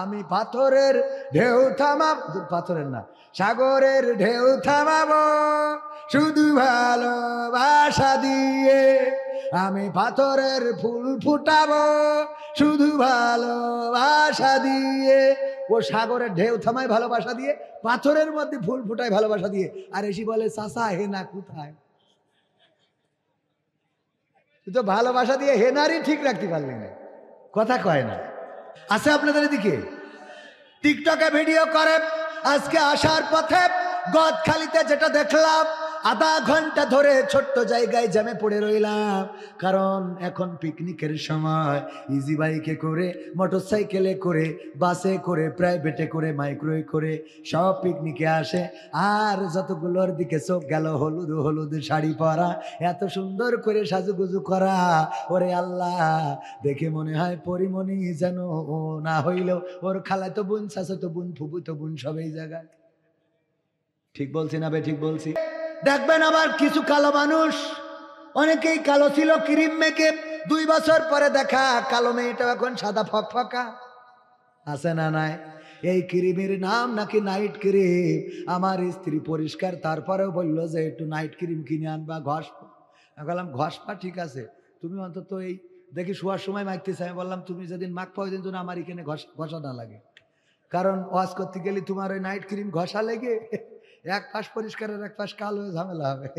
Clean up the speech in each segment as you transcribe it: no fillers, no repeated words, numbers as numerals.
আমি পাথরের ঢেউ থামাব, পাথরের না সাগরের ঢেউ থামাবো শুধু ভালোবাসা দিয়ে। আমি পাথরের ফুল ফুটাবো শুধু ভালোবাসা দিয়ে। ও সাগরের ঢেউ থামায় ভালোবাসা দিয়ে, পাথরের মধ্যে ফুল ফুটায় ভালোবাসা দিয়ে। আর এসে বলে চাচা হেনা কোথায়? তুই তো ভালোবাসা দিয়ে হেনারই ঠিক রাখতে পারলি না, কথা কয় না। আছে আপনাদের এদিকে টিকটকে ভিডিও করে। আজকে আসার পথে গদখালিতে যেটা দেখলাম, আধা ঘন্টা ধরে ছোট্ট জায়গায় জ্যামে পড়ে রইলাম। কারণ এখন পিকনিকের সময় ইজি বাইকে করে, মোটরসাইকেলে করে, বাসে করে, প্রাইভেটে করে, মাইক্রোয়ে করে সব পিকনিকে আসে। আর যতগুলোর দিকে চোখ গেল, হলুদ হলুদ শাড়ি পরা, এত সুন্দর করে সাজুগুজু করা, ওরে আল্লাহ দেখে মনে হয় পরিমণি যেন ও না হইলেও ওর খালাতো বোন, চাচাতো বোন, ফুফুতো বোন সব এই জায়গায়। ঠিক বলছি না বে? ঠিক বলছি। দেখবেন আবার কিছু কালো মানুষ, অনেকেই কালো ছিল ক্রিম মেখে, 2 বছর পরে দেখা কালো মেয়েটা এখন সাদা ফকফকা। আছে না নাই? এই ক্রিমের নাম নাকি নাইট ক্রিম। আমার স্ত্রী পরিষ্কার, তারপরেও বললো যে একটু নাইট ক্রিম কিনে আনবা ঘষপা। আমি বললাম ঘষপা ঠিক আছে, তুমি অন্তত এই দেখি শোয়ার সময় মাখতেছে। আমি বললাম তুমি যেদিন মাখপা ওই দিন যেন আমার এখানে ঘষা না লাগে, কারণ ওয়াশ করতে গেলে তোমার ওই নাইট ক্রিম ঘষা লেগে এক পাশ পরিষ্কারের এক পাশ কালো ঝামেলা হবে।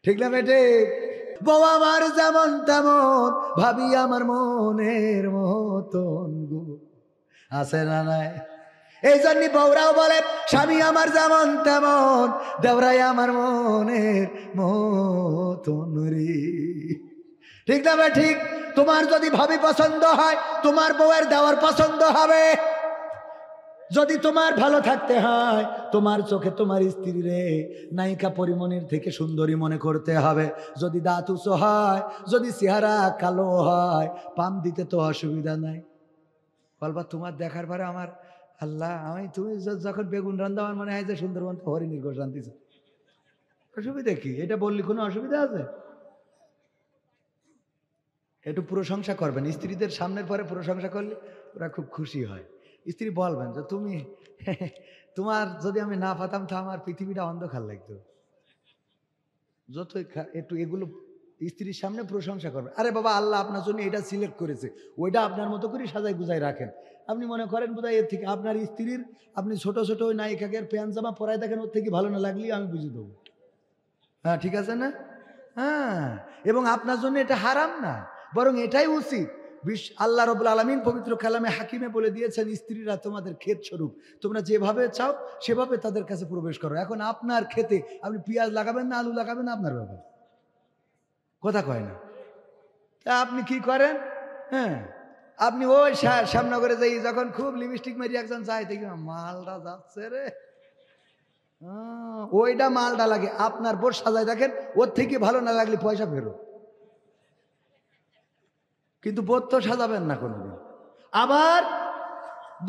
ঠিক না বেটে? বউ আমার যেমন তেমন, ভাবি আমার মনের মতন গো। আছে না নাই? এই জন্য বউরাও বলে স্বামী আমার যেমন তেমন, দেওরাই আমার মনের মতন রে। ঠিক না বে ঠিক? তোমার যদি ভাবি পছন্দ হয়, তোমার বউয়ের দেওয়ার পছন্দ হবে। যদি তোমার ভালো থাকতে হয়, তোমার চোখে তোমার স্ত্রী রে নায়িকা পরিমণির থেকে সুন্দরী মনে করতে হবে। যদি দাঁত উঁচু হয়, যদি চেহারা কালো হয়, পাম দিতে তো অসুবিধা নাই। বলবা তোমার দেখার পরে আমার আল্লাহ, তুমি যখন বেগুন রান্ধা আমার মনে হয় যে সুন্দরবন তো হরিণীর গোশ রান্ধিছ। অসুবিধা কি? এটা বললি কোনো অসুবিধা আছে? একটু প্রশংসা করবেন স্ত্রীদের সামনের পরে, প্রশংসা করলে ওরা খুব খুশি হয়। স্ত্রী বলবেন যে তুমি তোমার যদি আমি না পাতাম তো আমার পৃথিবীটা অন্ধকার লাগতো। যত একটু এগুলো স্ত্রীর সামনে প্রশংসা করবেন। আরে বাবা, আল্লাহ আপনার জন্য এটা সিলেক্ট করেছে, ওইটা আপনার মতো করে সাজাই গুজাই রাখেন। আপনি মনে করেন বোধহয় এর থেকে আপনার স্ত্রীর আপনি ছোট ছোট ওই নায়িকাকে প্যান্ট জামা পরাই দেখেন, ওর থেকে ভালো না লাগলেই আমি বুঝে দেবো। হ্যাঁ ঠিক আছে না? হ্যাঁ, এবং আপনার জন্য এটা হারাম না, বরং এটাই উচিত। আল্লাহ রাব্বুল আলামিন পবিত্র কালামে হাকিমে বলে দিয়েছেন, স্ত্রীরা তোমাদের ক্ষেত স্বরূপ, তোমরা যেভাবে চাও সেভাবে তাদের কাছে প্রবেশ করো। এখন আপনার ক্ষেতে আপনি পেঁয়াজ লাগাবেন না আলু লাগাবেন না আপনার ব্যাপার, কথা কয় না। তা আপনি কি করেন? হ্যাঁ, আপনি ওই শ্যামনগরে যাই যখন খুব লিপস্টিক মারি একজন যায়, দেখি মালটা যাচ্ছে রে, ওইটা মালটা লাগে। আপনার বোর সাজায় দেখেন, ওর থেকে ভালো না লাগলে পয়সা ফেরো, কিন্তু বোর তো সাজাবেন না কোনোদিন। আবার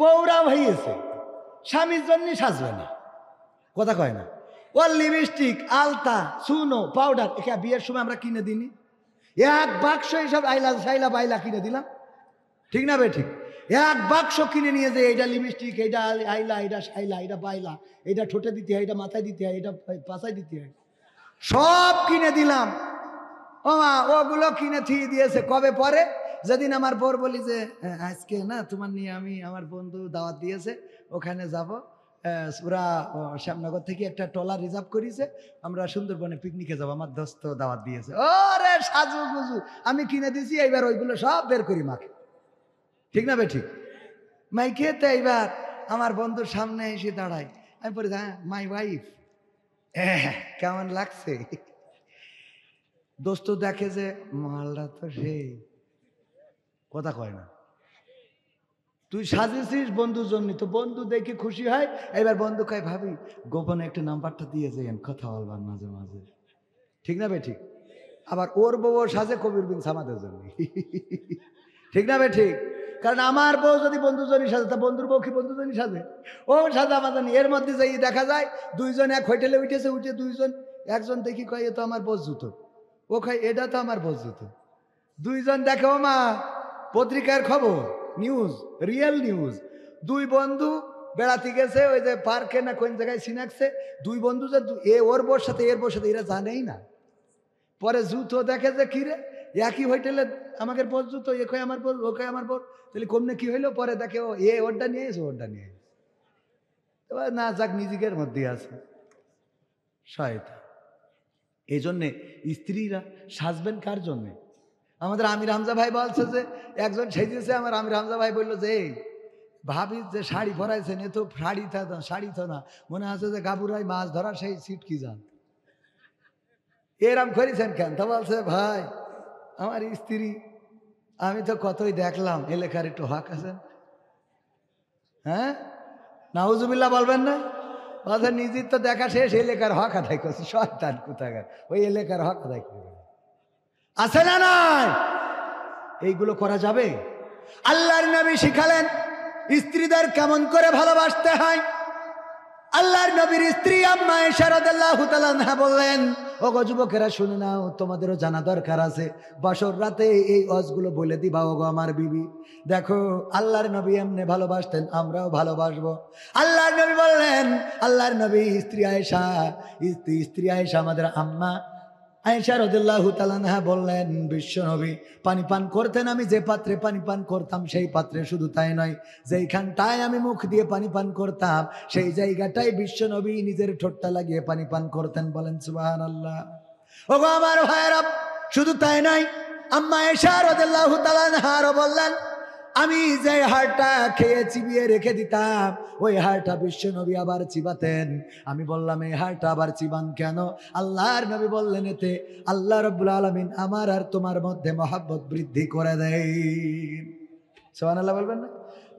বউরা হইয়েছে স্বামীর জন্য সাজবে না, কথা কয় না। ওর লিপস্টিক, আলতা, চুনো, পাউডার এখানে বিয়ের সময় আমরা কিনে দিনি, এক বাক্স এইসব আইলা সাইলা বাইলা কিনে দিলাম। ঠিক না বে ঠিক? এক বাক্স কিনে নিয়ে যে এইটা লিপস্টিক, এইটা আইলা, এইটা সাইলা, এইটা বাইলা, এইটা ঠোঁটে দিতে হয়, এটা মাথায় দিতে হয়, এটা পাশায় দিতে হয়, সব কিনে দিলাম। ও মা, ওগুলো কিনে থিয়ে দিয়েছে কবে? পরে যেদিন আমার বর বলি যে আজকে না তোমার নিয়ে আমি, আমার বন্ধু দাওয়াত দিয়েছে, ওখানে যাব, ওরা শ্যামনগর থেকে একটা ট্রলার রিজার্ভ করেছে, আমরা সুন্দরবনে পিকনিকে যাবো, আমার দোস্ত দাওয়াত দিয়েছে। ওরে সাজু গুজু আমি কিনে দিয়েছি, এইবার ওইগুলো সব বের করি মাকে। ঠিক না বে ঠিক? মাইকে তো এইবার আমার বন্ধুর সামনে এসে দাঁড়ায়, আমি বলি হ্যাঁ মাই ওয়াইফ, কেমন লাগছে? দোস্ত দেখে যে মালটা তো সেই, কথা কয় না। তুই সাজেছিস বন্ধুর জন্য, তো বন্ধু দেখে খুশি হয়। এবার বন্ধু কয় ভাবি গোপনে একটু নাম্বারটা দিয়ে যাইয়েন, কথা বলবার মাঝে মাঝে। ঠিক না বে ঠিক? আবার ওর বউ সাজে কবির বিন সামাদের জন্য। ঠিক না বে ঠিক? কারণ আমার বউ যদি বন্ধুর জন্য সাজে, তা বন্ধুর বউ কি বন্ধুর জন্য সাজে? ও সাজা আমাদের। এর মধ্যে যাই দেখা যায় দুইজন এক হোটেলে উঠেছে, উঠে দুইজন, একজন দেখি কয় এ তো আমার বস জুতো, ও কয় এটা তো আমার বস জুতো। দুইজন দেখো মা পত্রিকার খবর, নিউজ, রিয়েল নিউজ। দুই বন্ধু বেড়াতে গেছে ওই যে পার্কে না কোন জায়গায় সিনাকছে, দুই বন্ধু যে ওর বোর সাথে এর বোর সাথে এরা জানেই না। পরে জুতো দেখে যে কিরে একই হোটেলে আমাকে বোর জুতো, এ কয় আমার বোর, ও কয় আমার বোর, তাহলে কমনে কি হইলো? পরে দেখে ও ওরটা নিয়ে এসে ওরটা নিয়ে এসে, না যাক নিজেদের মধ্যে আছে শয়তান। এই জন্যে স্ত্রীরা সাজবেন কার জন্যে? আমাদের আমির হামজা ভাই বলছে যে একজন সেজেছে, আমার আমির হামজা ভাই বললো যে ভাবি যে শাড়ি পরাইছেন এ তো শাড়ি তো না, মনে আছে যে গাবুরাই মাছ ধরা সেই সিট কি যান, এরম করেছেন কেন? তা বলছে ভাই আমার স্ত্রী, আমি তো কতই দেখলাম, এলাকার একটু হক আছে। হ্যাঁ, নাউজুবিল্লাহ বলবেন না? বলছে নিজের তো দেখা শেষ, এলাকার হক আদায় করছে। শয়তান কোথাকার, ওই এলাকার হক আদায় করবে, আছে না নাই? এইগুলো করা যাবে? আল্লাহর নবী শিখালেন স্ত্রীদের কেমন করে ভালোবাসতে হয়। আল্লাহর নবীর স্ত্রী আম্মা আয়েশা রাদিয়াল্লাহু তাআলা আনহা বললেন, ওগো যুবকেরা শুনে নাও, তোমাদেরও জানা দরকার আছে, বাসর রাতে এই ওয়াজগুলো বলে দিবা। ওগো আমার বিবি, দেখো আল্লাহর নবী এমনি ভালোবাসতেন, আমরাও ভালোবাসবো। আল্লাহর নবী বললেন, আল্লাহর নবী স্ত্রী আয়েশা আমাদের আম্মা আয়েশা রাদিয়াল্লাহু তাআলা আনহা বললেন, বিশ্ব নবী পানি পান করতেন, আমি যে পাত্রে পানি পান করতাম সেই পাত্রে, শুধু তাই নয়, যেইখানটায় আমি মুখ দিয়ে পানি পান করতাম সেই জায়গাটায় বিশ্ব নবী নিজের ঠোঁটটা লাগিয়ে পানি পান করতেন। বলেন সুবহানাল্লাহ। ওগো আমার ভাইরা, শুধু তাই নয়, আম্মা আয়েশা রাদিয়াল্লাহু তাআলা আনহা আরো বললেন, আমি যে হাড়টা খেয়ে চিবিয়ে রেখে দিতাম ওই হাড়টা বিশ্ব নবী আবার চিবাতেন। আমি বললাম এই হাড়টা আবার চিবান কেন? আল্লাহর নবী বললেন, এতে আল্লাহ রাব্বুল আলামিন আমার আর তোমার মধ্যে মহব্বত বৃদ্ধি করে দেয়। সুবহানাল্লাহ বলবেন না?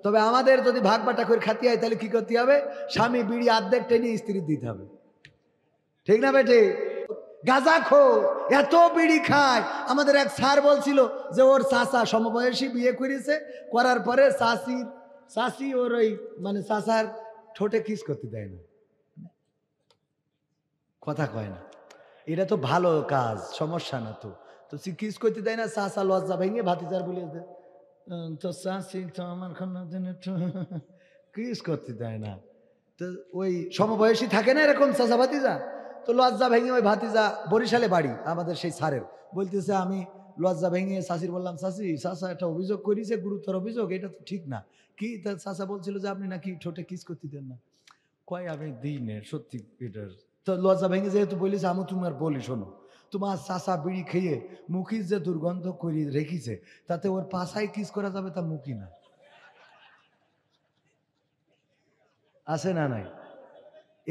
তবে আমাদের যদি ভাগ বাটা করে খাতি হয় তাহলে কি করতে হবে? স্বামী বিড়ি অর্ধেক টেনে স্ত্রী দিতে হবে, ঠিক না বেটে? গাঁজা খো, এত বিড়ি খায়। আমাদের এক স্যার বলছিল যে ওর চাচা সমবয়সী বিয়ে করেছে, করার পরে চাচি ওর ওই মানে চাচার ঠোঁটে কিস করতে দেয় না, কথা কয় না। এটা তো ভালো কাজ, সমস্যা না তো, তো কিস করতে দেয় না, চাচা লজ্জা ভেঙে ভাতিজার বলে তো চাচি তো আমার কিস করতে দেয় না। তো ওই সমবয়সী থাকে না এরকম চাচা ভাতিজা, তো লজ্জা ভেঙে ওই ভাতিজা বরিশালে বাড়ি আমাদের সেই স্যারের, বলতেছে আমি লজ্জা ভেঙে চাষির বললাম, চাচা একটা অভিযোগ করেছে, গুরুতর অভিযোগ, এটা তো ঠিক না। কি? তার চাচা বলছিল যে আপনি নাকি ঠোঁটে কিস করতে দেন না। কয় আমি দিই না সত্যি এটার। তো লজ্জা ভেঙে যেহেতু বলিস, আমি তোমার বলি শোনো, তোমার চাচা বিড়ি খেয়ে মুখির যে দুর্গন্ধ করে রেখেছে তাতে ওর পাশায় কিস করা যাবে, তা মুখি না, আছে না নাই?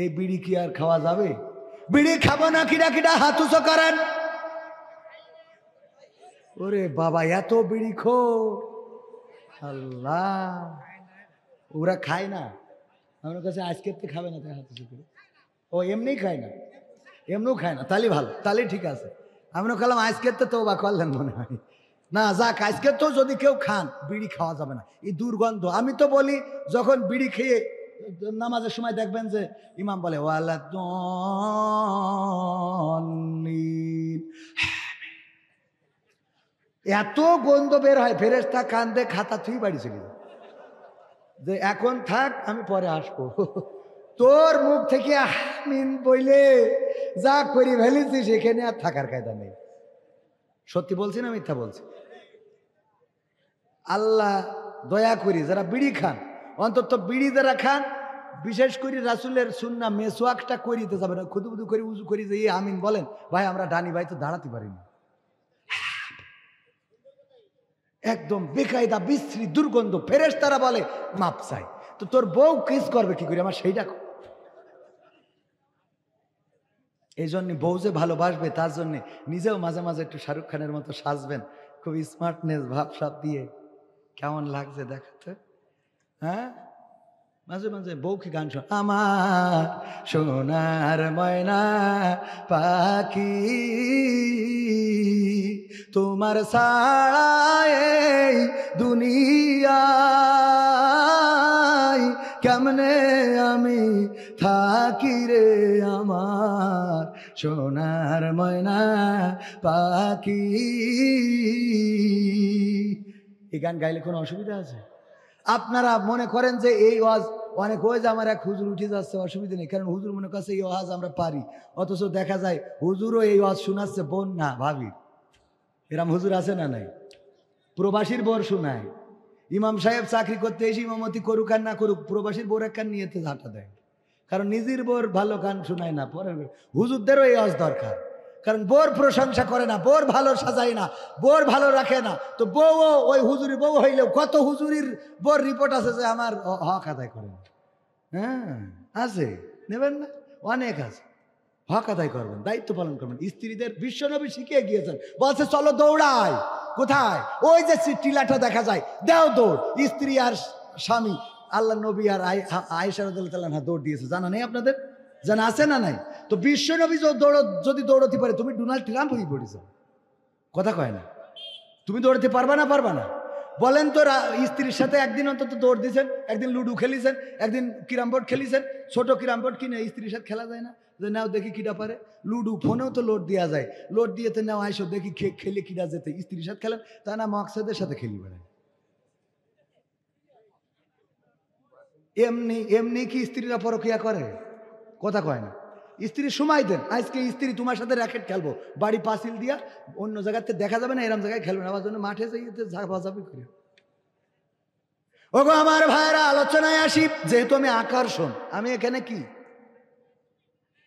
এই বিড়ি কি আর খাওয়া যাবে? বিড়ি খাবো না, কিরা কিরা হাত উঁচু করেন। ওরে বাবা, এত বিড়ি খো, আল্লাহ, ওরা খায় না। আমার কাছে আজকের তো খাবে না, তাই হাত উঁচু করে। ও এমনি খায় না, এমনিও খায় না, তাহলে ভালো, তাহলে ঠিক আছে। আমি খেলাম আজকের তো বা করলেন মনে হয় না, যাক আজকের তো যদি কেউ খান, বিড়ি খাওয়া যাবে না, এই দুর্গন্ধ। আমি তো বলি যখন বিড়ি খেয়ে নামাজের সময় দেখবেন যে ইমাম বলে ওয়ালা দলিন, এত গন্ধ বের হয়, ফেরেশতা কান্দে খাতা তুই বাড়ি চলে যায় যে এখন থাক, আমি পরে আসবো। তোর মুখ থেকে আমিন বইলে যা করি ফেলেছি সেখানে আর থাকার কায়দা নেই। সত্যি বলছি না মিথ্যা বলছি? আল্লাহ দয়া করি, যারা বিড়ি খান, অন্তত বিড়ি যারা খান, বিশেষ করে রাসূলের সুন্নাহ মেসওয়াকটা করিতে যাবে না, খুদুবুদু করে উজু করি যে আমিন বলেন, ভাই আমরা ডানি ভাই তো দাঁড়াতে পারিনি, একদম বেকায়দা বিশ্রী দুর্গন্ধ, ফেরেশতারা বলে মাপ চাই। তো তোর বউ কিস করবে কি করে, আমার সেইটা। এই জন্য বউ যে ভালোবাসবে তার জন্য নিজেও মাঝে মাঝে একটু শাহরুখ খানের মতো সাজবেন, খুব স্মার্টনেস ভাব সাপ দিয়ে, কেমন লাগছে দেখাতে। হ্যাঁ, মাঝে মাঝে বউকে গান শোন, আমার সোনার ময়না পাখি তোমার ছাড়ায় এই দুনিয়ায় কেমনে আমি থাকি রে আমার সোনার ময়না পাখি। এই গান গাইলে কোনো অসুবিধা আছে? আপনারা মনে করেন যে এই ওয়াজ অনেক, ওই যে আমার এক হুজুর উঠে যাচ্ছে, অসুবিধা নেই, কারণ হুজুর মনে করছে এই ওয়াজ আমরা পারি, অথচ দেখা যায় হুজুরও এই ওয়াজ শোনাচ্ছে বোন না ভাবি। এরম হুজুর আছে না নাই? প্রবাসীর বোর শোনায়। ইমাম সাহেব চাকরি করতে এসে ইমামতি করুক আর না করুক, প্রবাসীর বোর এক কান নিয়েতে ঝাঁটা দেয়, কারণ নিজের বোর ভালো গান শোনায় না, পরে হুজুরদেরও এই ওয়াজ দরকার। কারণ বোর প্রশংসা করে না, বোর ভালো সাজায় না, বোর ভালো রাখে না, তো বউ ওই হুজুরি বউ হইলেও কত হুজুরির বোর রিপোর্ট আছে যে আমার হক আদায় করেন। হ্যাঁ আছে, নেবেন না? অনেক আছে। হক আদায় করবেন, দায়িত্ব পালন করবেন। স্ত্রীদের বিশ্বনবী শিখিয়ে গিয়েছেন, বলছে চলো দৌড়াই। কোথায়? ওই যে টিলাটা দেখা যায়, দেও দৌড়। স্ত্রী আর স্বামী, আল্লাহ নবী আর আয়েশা রাদিয়াল্লাহু তাআলা দৌড় দিয়েছে, জানা নেই আপনাদের? জানা আছে না নাই? তো বিশ্বনবী যদি দৌড়তে পারে, তুমি ডোনাল্ড ট্রাম্প হয়ে পড়েছ, কথা কয় না? তুমি দৌড়তে পারবা না? পারবা না? বলেন তো, স্ত্রীর সাথে একদিন অন্তত দৌড় দিয়েছেন, একদিন লুডু খেলিছেন, একদিন ক্যারাম বোর্ড খেলিছেন। ছোট ক্যারাম বোর্ড কিনে স্ত্রীর সাথে খেলা যায় না? যে নাও দেখি কিটা পারে। লুডু ফোনেও তো লোড দেওয়া যায়, লোড দিয়েতে নাও আইসো দেখি খেলে কিটা যেতে। স্ত্রীর সাথে খেলেন, তা না মকসদের সাথে খেলি বেড়ায়। এমনি এমনি কি স্ত্রীরা পরকিয়া করে? কথা কয় না। স্ত্রী সময় দেন, আজকে স্ত্রী তোমার সাথে র্যাকেট খেলবো, বাড়ি পাঁচিল দিয়া অন্য জায়গাতে দেখা যাবে না, এরম জায়গায় খেলবে না, আমার জন্য মাঠে যাইতে ঝাঁপাঝাপি করে। ওগো আমার ভাইরা, আলোচনায় আসি। যেহেতু আমি আকর্ষণ, আমি এখানে কি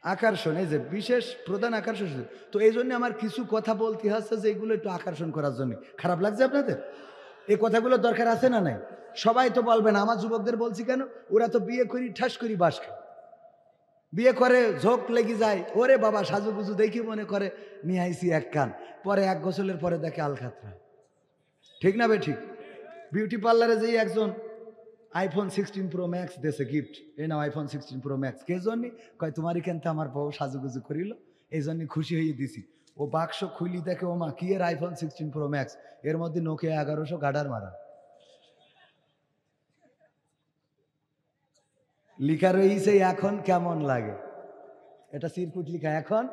আকর্ষণ, এই যে বিশেষ প্রধান আকর্ষণ, তো এই জন্য আমার কিছু কথা বলতে হচ্ছে যে এগুলো একটু আকর্ষণ করার জন্য। খারাপ লাগছে আপনাদের? এই কথাগুলো দরকার আছে না নাই? সবাই তো বলবেন, আমার যুবকদের বলছি কেন, ওরা তো বিয়ে করি ঠাস করি বাস খায়, বিয়ে করে ঝোঁক লেগে যায়, ওরে বাবা সাজুগুজু দেখি মনে করে নিয়ে আইসি এক কান, পরে এক গোসলের পরে দেখে আলখাতরা। ঠিক না বে ঠিক? বিউটি পার্লারে যেই একজন আইফোন 16 প্রো ম্যাক্স দেশে গিফট, এই নাও আইফোন 16 প্রো ম্যাক্স। কে জন্য কয়, তোমারই কেনতে আমার বউ সাজুগুজু করিল, এই জন্য খুশি হয়ে দিছি। ও বাক্স খুলি দেখে, ও মা কি এর আইফোন 16 প্রো ম্যাক্স, এর মধ্যে নোকিয়া 1100 গাডার মারা লিখা রয়েছে। এখন কেমন লাগে? এটা সিরকুট লিখা এখন।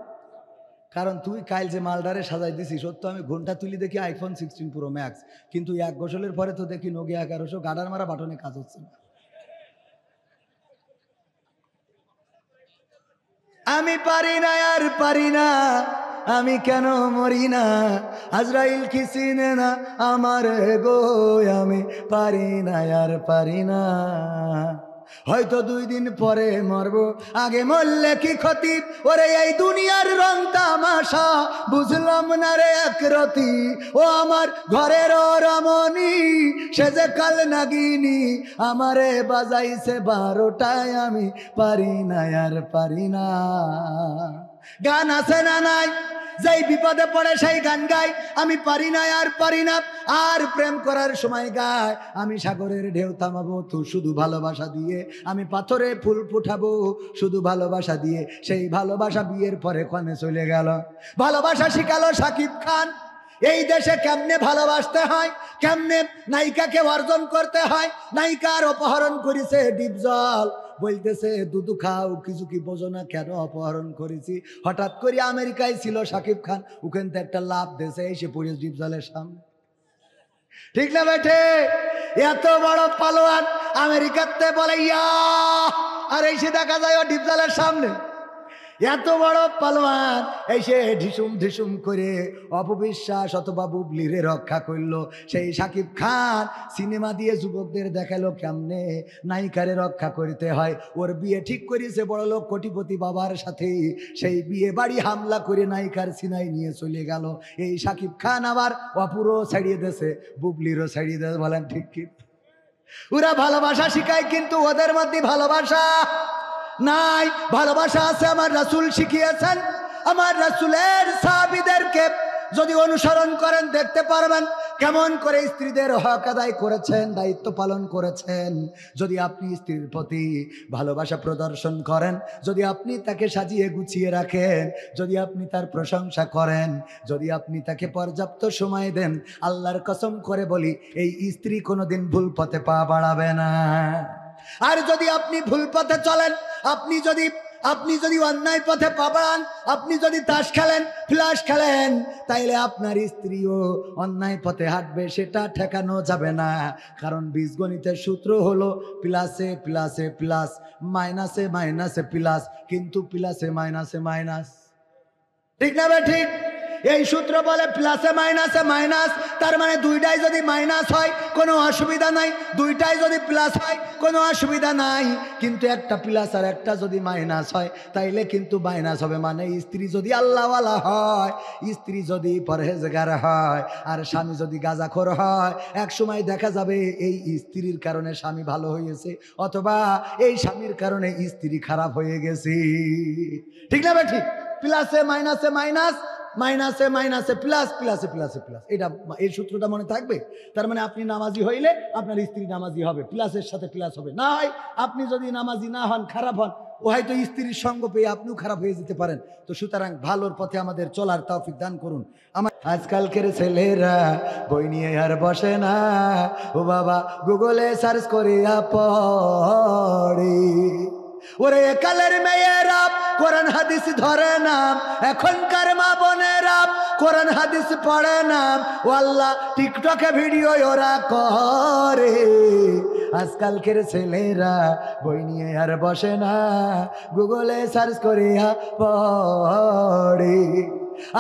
কারণ তুই কাল যে মালদারে সাজাই দিছিস, সত্য আমি ঘন্টা তুলি দেখি আইফোন 16 প্রো ম্যাক্স, কিন্তু এক গোসলের পরে তো দেখি নোকিয়া 1100 গাডার মারা বাটনে কাজ হচ্ছে না। আমি পারি না আর পারি না, আমি কেন মরি না, আজরাইল কি চিনে না আমার গো, আমি পারি না আর পারি না। হয়তো 2 দিন পরে মরবো, আগে মরলে কি ক্ষতি, ওরে এই দুনিয়ার রং তামাশা বুঝলাম না রে একরতি। ও আমার ঘরের রমণী, সে যে কাল নাগিনী, আমারে বাজাইছে 12টায়, আমি পারি না আর পারি না। গান আছে না নাই? যেই বিপদে পড়ে সেই গান গায়, আমি পারি না আর পারি না। আর প্রেম করার সময় গায়, আমি সাগরের ঢেউ থামাবো তো শুধু ভালোবাসা দিয়ে, আমি পাথরে ফুল ফুটাবো শুধু ভালোবাসা দিয়ে। সেই ভালোবাসা বিয়ের পরে কনে চলে গেল। ভালোবাসা শিখালো শাকিব খান, এই দেশে কেমনে ভালোবাসতে হয়, কেমনে নায়িকাকে অর্জন করতে হয়। নায়িকার অপহরণ করেছে ডিপজল, বলতেছে দুধু খাও, কিছু কি বোঝো না কেন অপহরণ করেছি। হঠাৎ করে আমেরিকায় ছিল শাকিব খান, ওখান থেকে একটা লাভ দেশে এসে পড়ে ডিপজলের সামনে। ঠিক না বেঠে? এত বড় পালোয়ান আমেরিকাতে বলে ইয়া, আর এসে দেখা যায় ও ডিপজলের সামনে। এত বড় পালোয়ান এসে ঢিসুম ঢিসুম করে অপবিশ্বাস অথবা বুবলিরে রক্ষা করলো। সেই শাকিব খান সিনেমা দিয়ে যুবকদের দেখালো কেমনে নায়িকারে রক্ষা করতে হয়। ওর বিয়ে ঠিক করেছে বড় লোক কোটিপতি বাবার সাথে, সেই বিয়ে বাড়ি হামলা করে নায়িকার সিনাই নিয়ে চলে গেল। এই শাকিব খান আবার অপুরও ছাড়িয়ে দিয়েছে, বুবলিরও ছাড়িয়ে দিয়েছে। বলেন ঠিক কি? ওরা ভালোবাসা শিখায়, কিন্তু ওদের মধ্যে ভালোবাসা নাই। ভালোবাসা আছে আমার রাসূল শিখিয়েছেন। আমার রাসূলের সাহাবীদেরকে যদি অনুসরণ করেন, দেখতে পারবেন কেমন করে স্ত্রীদের হক আদায় করেছেন, দায়িত্ব পালন করেছেন। যদি আপনি স্ত্রীর প্রতি ভালোবাসা প্রদর্শন করেন, যদি আপনি তাকে সাজিয়ে গুছিয়ে রাখেন, যদি আপনি তার প্রশংসা করেন, যদি আপনি তাকে পর্যাপ্ত সময় দেন, আল্লাহর কসম করে বলি এই স্ত্রী কোনোদিন ভুল পথে পা বাড়াবে না। আর যদি আপনি ভুল পথে চলেন, আপনি যদি আপনি যদি অন্যায় পথে পাবান, আপনি যদি তাস খেলেন, ফ্লাশ খেলেন, তাইলে আপনার স্ত্রীও অন্যায় পথে হাঁটবে, সেটা ঠেকানো যাবে না। কারণ বীজগণিতের সূত্র হলো প্লাসে প্লাসে প্লাস, মাইনাসে মাইনাসে প্লাস, কিন্তু প্লাসে মাইনাসে মাইনাস। ঠিক না বে ঠিক? এই সূত্র বলে প্লাসে মাইনাসে মাইনাস, তার মানে দুইটাই যদি মাইনাস হয় কোনো অসুবিধা নাই, দুইটাই যদি প্লাস হয় কোনো অসুবিধা নাই। কিন্তু একটা প্লাস আর একটা যদি মাইনাস হয় তাইলে কিন্তু মাইনাস হবে। মানে স্ত্রী যদি আল্লাহওয়ালা হয়, স্ত্রী যদি পরহেজগার হয়, আর স্বামী যদি গাঁজাখোর হয়, এক সময় দেখা যাবে এই স্ত্রীর কারণে স্বামী ভালো হয়েছে, অথবা এই স্বামীর কারণে স্ত্রী খারাপ হয়ে গেছে। ঠিক না ভাই ঠিক? প্লাসে মাইনাসে মাইনাস, মাইনাসে মাইনাসে প্লাস, প্লাসে প্লাসে প্লাস, এটা এই সূত্রটা মনে থাকবে। তার মানে আপনি নামাজি হইলে আপনার স্ত্রী নামাজি হবে, প্লাসের সাথে প্লাস হবে। না হয় আপনি যদি নামাজি না হন, খারাপ হন, ও হয়তো স্ত্রীর সঙ্গ পেয়ে আপনিও খারাপ হয়ে যেতে পারেন। তো সুতরাং ভালোর পথে আমাদের চলার তৌফিক দান করুন। আমার আজকালকের ছেলেরা বই নিয়ে আর বসে না, ও বাবা গুগলে সার্চ করে পড়ে। ওরে কালের মেয়েরা কোরআন হাদিস ধরে না, এখনকার মা বোনেরা কোরআন হাদিস পড়ে না, ও আল্লাহ টিকটকে ভিডিও ওরা করে। আজকালকের ছেলেরা বই নিয়ে আর বসে না, গুগলে সার্চ করিয়া পড়ে।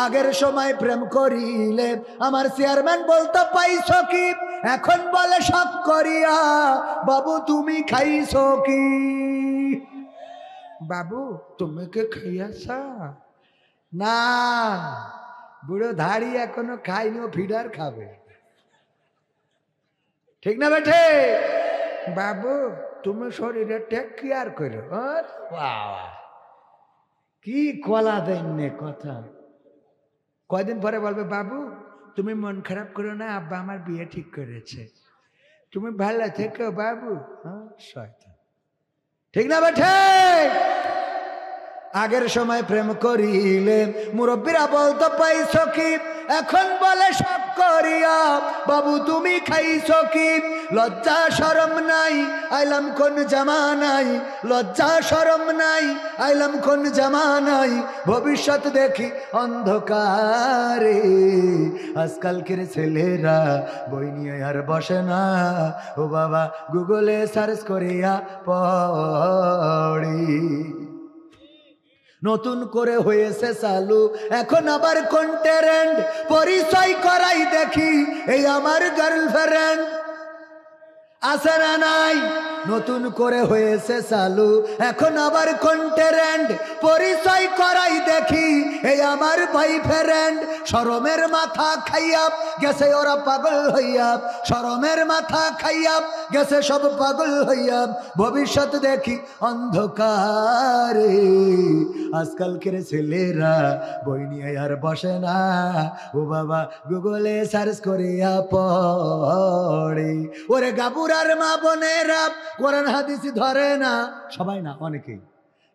আগের সময় প্রেম করিলে আমার চেয়ারম্যান বলতো পাইছো কি, এখন বলে শখ করিয়া বাবু তুমি খাইছো কি। বাবু তুমি কে খাইয়াছা? না, বুড়ো ধাড়ি এখনো খাইনি, ও ফিডার খাবে। ঠিক না বেঠে? বাবু তুমি শরীরে টেক কেয়ার করো। কি কলা দেন কথা। কয়দিন পরে বলবে বাবু তুমি মন খারাপ করো না, আব্বা আমার বিয়ে ঠিক করেছে, তুমি ভালো থেকো বাবু। শয়তান। ঠিক না বেঠে? আগের সময় প্রেম করিলে মুরব্বীরা বলতো পাইছো কি, এখন বলে শখ করিয়া বাবু তুমি খাইছো কি। লজ্জা শরম নাই আইলাম কোন জামানাই, লজ্জা শরম নাই আইলাম কোন জামানাই, ভবিষ্যৎ দেখি অন্ধকারে। আজকালকের ছেলেরা বই নিয়ে আর বসে না, ও বাবা গুগলে সার্চ করিয়া পড়ি। নতুন করে হয়েছে চালু এখন আবার কন্টেন্ট, পরিচয় করাই দেখি এই আমার গার্লফ্রেন্ড। আছে না নাই? নতুন করে হয়েছে চালু এখন আবার কন্টেন্ট, পরিচয় করাই দেখি এই আমার বয়ফ্রেন্ড। শরমের মাথা খাইয়া গেছে ওরা পাগল হইয়া, শরমের মাথা খাইয়া গেছে সব পাগল হইয়া, ভবিষ্যৎ দেখি অন্ধকারে। আজকালকের ছেলেরা বই নিয়ে আর বসে না, ও বাবা গুগলে সার্চ করিয়া পড়ে। ওরে গাবুরার মা বোনেরা কোরআন হাদিস ধরে না, সবাই না, অনেকেই।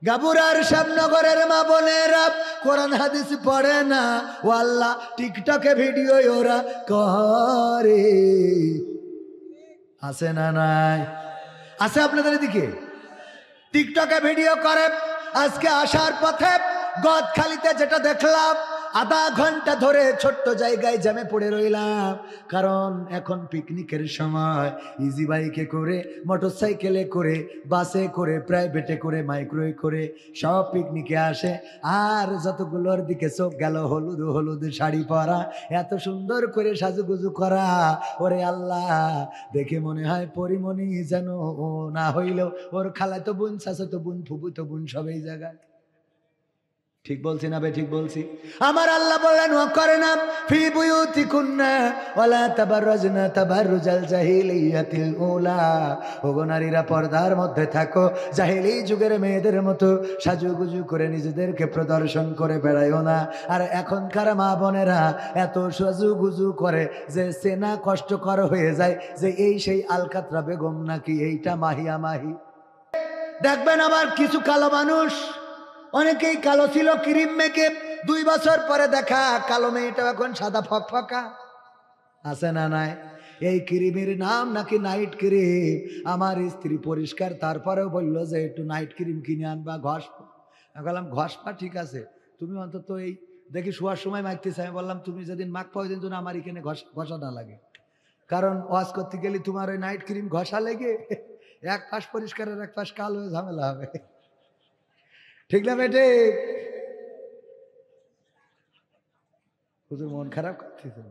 গাবুরার শ্যামনগরের মা বোনেরা কোরআন হাদিস পড়ে না, ও আল্লাহ টিকটকে ভিডিও ওরা করে। আছে না নাই? আছে আপনাদের দিকে? টিকটকে ভিডিও করে। আজকে আসার পথে গদখালিতে যেটা দেখলাম, আধা ঘন্টা ধরে ছোট্ট জায়গায় জ্যামে পড়ে রইলাম। কারণ এখন পিকনিকের সময় ইজি বাইকে করে, মোটরসাইকেলে করে, বাসে করে, প্রাইভেটে করে, মাইক্রোয়ে করে সব পিকনিকে আসে। আর যতগুলোর দিকে চোখ গেল, হলুদ হলুদ শাড়ি পরা, এত সুন্দর করে সাজুগুজু করা, ওরে আল্লাহ দেখে মনে হয় পরিমণি যেন ও না হইলেও ওর খালাতো বোন, চাচাতো বোন, ফুফুতো বোন সব এই জায়গায়। ঠিক বলছি না বে? ঠিক বলছি। আমার আল্লাহ বললেন ও করে না ফি বুয়ুতিকুন্না ওয়ালা তাবাররাজনা তাবাররুজাল জাহিলিয়াতিল উলা। ওগো নারীরা পর্দার মধ্যে থাকো, জাহিলি যুগের মেয়েদের মতো সাজুগুজু করে নিজেদেরকে প্রদর্শন করে বেড়াইও না। আর এখনকার মা বোনেরা এত সাজুগুজু করে যে চেনা কষ্টকর হয়ে যায় যে এই সেই আলকাতরা বেগম নাকি এইটা মাহিয়া মাহি। দেখবেন আবার কিছু কালো মানুষ, অনেকেই কালো ছিল ক্রিম মেখে, 2 বছর পরে দেখা কালো মেয়েটা এখন সাদা ফকফকা। আছে না নাই? এই ক্রিমের নাম নাকি নাইট ক্রিম। আমার স্ত্রী পরিষ্কার, তারপরেও বললো যে একটু নাইট ক্রিম কিনে আনবা, ঘষ আমি বললাম ঘষপা ঠিক আছে, তুমি অন্তত এই দেখি শোয়ার সময় মাখতেছে। আমি বললাম তুমি যেদিন মাখপা ওই দিন যেন আমার এখানে ঘষা না লাগে, কারণ ওয়াজ করতে গেলে তোমার ওই নাইট ক্রিম ঘষা লেগে এক পাশ পরিষ্কারের এক পাশ কালো হয়ে ঝামেলা হবে। ঠিক না বেটে? হুজুর মন খারাপ করতেছে।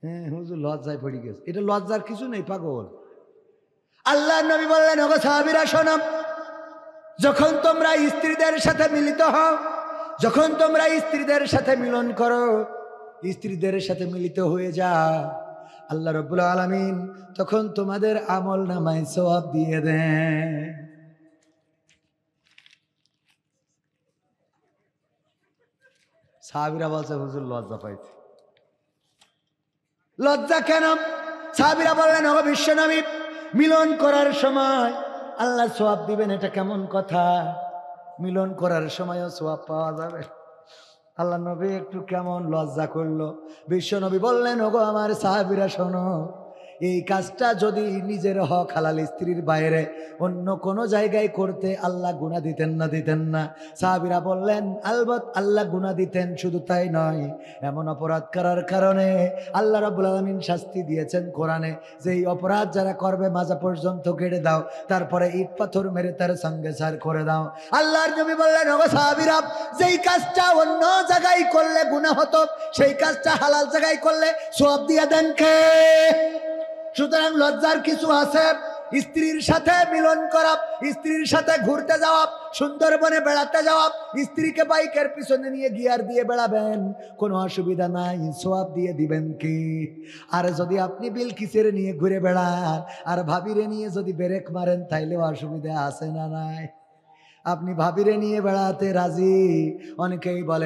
হ্যাঁ হুজুর লজ্জায় পড়ে গেছে। এটা লজ্জার কিছু নেই পাগল। আল্লাহর নবী বললেন, ওগো সাহাবীরা শোনো, যখন তোমরা স্ত্রীদের সাথে মিলিত হও, যখন তোমরা স্ত্রীদের সাথে মিলন করো, স্ত্রীদের সাথে মিলিত হয়ে যাও, আল্লাহ রাব্বুল আলামিন তখন তোমাদের আমল নামায় সওয়াব দিয়ে দেন। সাহাবীরা বলছে হুজুর লজ্জা পাইছে। লজ্জা কেন? সাহাবীরা বললেন, ওগো বিশ্বনবী, মিলন করার সময় আল্লাহ সওয়াব দিবেন, এটা কেমন কথা? মিলন করার সময়ও সওয়াব পাওয়া যাবে? আল্লাহ নবী একটু কেমন লজ্জা করলো। বিশ্বনবী বললেন, ওগো আমার সাহাবীরা শোনো, এই কাজটা যদি নিজের হক হালাল স্ত্রীর বাইরে অন্য কোনো জায়গায় করতে আল্লাহ গুনাহ দিতেন না? দিতেন না? সাহাবীরা বললেন, আলবত আল্লাহ গুনাহ দিতেন। শুধু তাই নয়, এমন অপরাধ করার কারণে আল্লাহ রাব্বুল আলামিন শাস্তি দিয়েছেন কোরআনে, যে এই অপরাধ যারা করবে মাজা পর্যন্ত কেটে দাও, তারপরে ইট পাথর মেরে তার সঙ্গে সার করে দাও। আল্লাহর নবী বললেন, ওগো সাহাবীরা, যেই কাজটা অন্য জায়গায় করলে গুনাহ হতো, সেই কাজটা হালাল জায়গায় করলে সওয়াব দিয়ে দেন কে? সুতরাং লজ্জার কিছু আছে? স্ত্রীর সাথে মিলন করা, স্ত্রীর সাথে ঘুরতে যাওয়া, সুন্দরবনে বেড়াতে যাওয়া, স্ত্রীকে বাইকের পিছনে নিয়ে গিয়ার দিয়ে বেড়াবেন, কোনো অসুবিধা নাই, সওয়াব দিয়ে দিবেন কি? আর যদি আপনি বিলকিসের নিয়ে ঘুরে বেড়ান আর ভাবিরে নিয়ে যদি ব্রেক মারেন, তাইলেও অসুবিধা আছে না নাই? আপনি ভাবিরে নিয়ে বেড়াতে রাজি, অনেকেই বলে